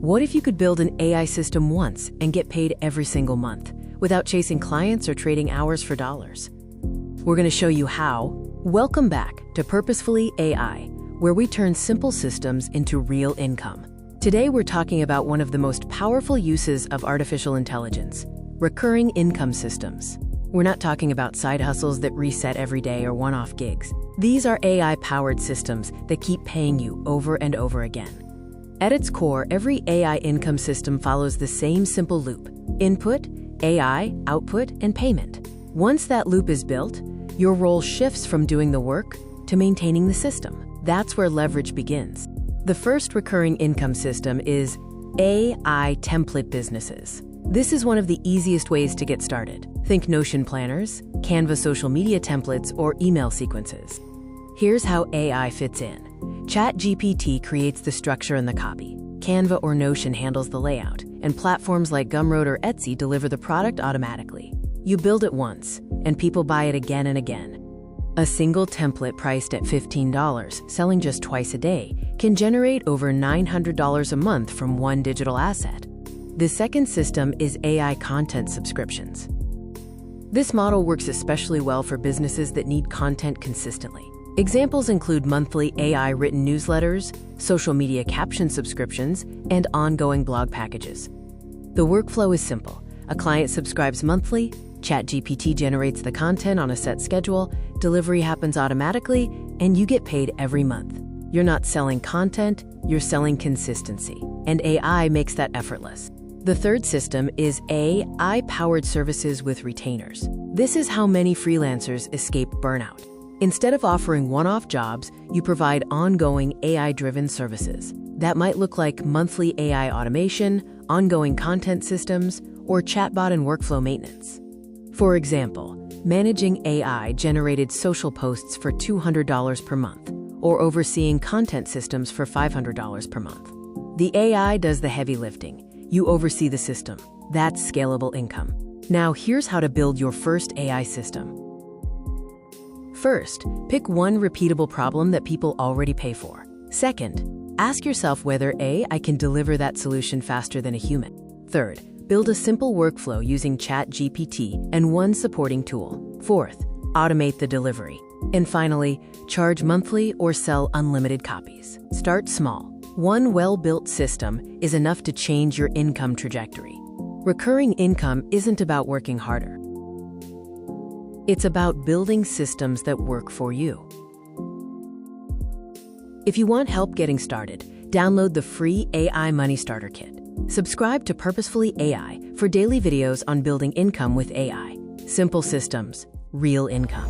What if you could build an AI system once and get paid every single month, without chasing clients or trading hours for dollars? We're going to show you how. Welcome back to Purposefully AI, where we turn simple systems into real income. Today we're talking about one of the most powerful uses of artificial intelligence, recurring income systems. We're not talking about side hustles that reset every day or one-off gigs. These are AI-powered systems that keep paying you over and over again. At its core, every AI income system follows the same simple loop: input, AI, output, and payment. Once that loop is built, your role shifts from doing the work to maintaining the system. That's where leverage begins. The first recurring income system is AI template businesses. This is one of the easiest ways to get started. Think Notion planners, Canva social media templates, or email sequences. Here's how AI fits in. ChatGPT creates the structure and the copy. Canva or Notion handles the layout, and platforms like Gumroad or Etsy deliver the product automatically. You build it once, and people buy it again and again. A single template priced at $15, selling just twice a day, can generate over $900 a month from one digital asset. The second system is AI content subscriptions. This model works especially well for businesses that need content consistently. Examples include monthly AI written newsletters, social media caption subscriptions, and ongoing blog packages. The workflow is simple. A client subscribes monthly, ChatGPT generates the content on a set schedule, delivery happens automatically, and you get paid every month. You're not selling content, you're selling consistency, and AI makes that effortless. The third system is AI-powered services with retainers. This is how many freelancers escape burnout. Instead of offering one-off jobs, you provide ongoing AI-driven services. That might look like monthly AI automation, ongoing content systems, or chatbot and workflow maintenance. For example, managing AI-generated social posts for $200 per month, or overseeing content systems for $500 per month. The AI does the heavy lifting. You oversee the system. That's scalable income. Now here's how to build your first AI system. First, pick one repeatable problem that people already pay for. Second, ask yourself whether AI can deliver that solution faster than a human. Third, build a simple workflow using ChatGPT and one supporting tool. Fourth, automate the delivery. And finally, charge monthly or sell unlimited copies. Start small. One well-built system is enough to change your income trajectory. Recurring income isn't about working harder. It's about building systems that work for you. If you want help getting started, download the free AI Money Starter Kit. Subscribe to Purposefully AI for daily videos on building income with AI. Simple systems, real income.